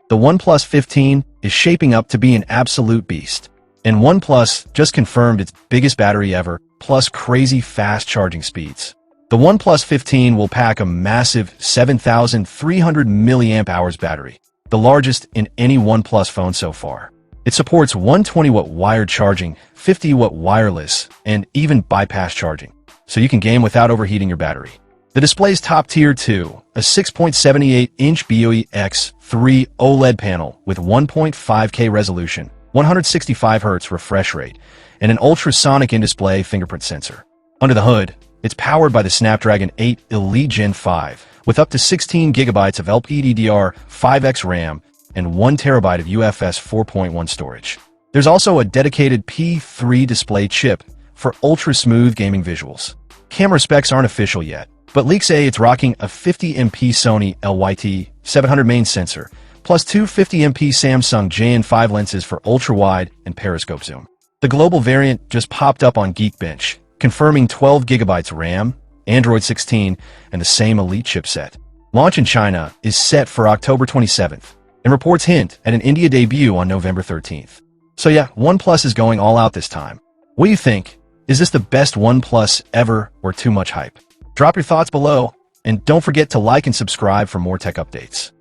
The OnePlus 15 is shaping up to be an absolute beast. And OnePlus just confirmed its biggest battery ever, plus crazy fast charging speeds. The OnePlus 15 will pack a massive 7,300 mAh battery, the largest in any OnePlus phone so far. It supports 120-watt wired charging, 50-watt wireless, and even bypass charging, so you can game without overheating your battery. The display's top tier too, a 6.78-inch BOE X3 OLED panel with 1.5K resolution, 165Hz refresh rate, and an ultrasonic in-display fingerprint sensor. Under the hood, it's powered by the Snapdragon 8 Elite Gen 5, with up to 16 GB of LPDDR5x RAM and 1 TB of UFS 4.1 storage. There's also a dedicated P3 display chip for ultra-smooth gaming visuals. Camera specs aren't official yet, but leaks say it's rocking a 50MP Sony LYT-700 main sensor, plus two 50MP Samsung JN5 lenses for ultra-wide and periscope zoom. The global variant just popped up on Geekbench, confirming 12 GB RAM, Android 16, and the same Elite chipset. Launch in China is set for October 27th, and reports hint at an India debut on November 13th. So yeah, OnePlus is going all out this time. What do you think? Is this the best OnePlus ever or too much hype? Drop your thoughts below, and don't forget to like and subscribe for more tech updates.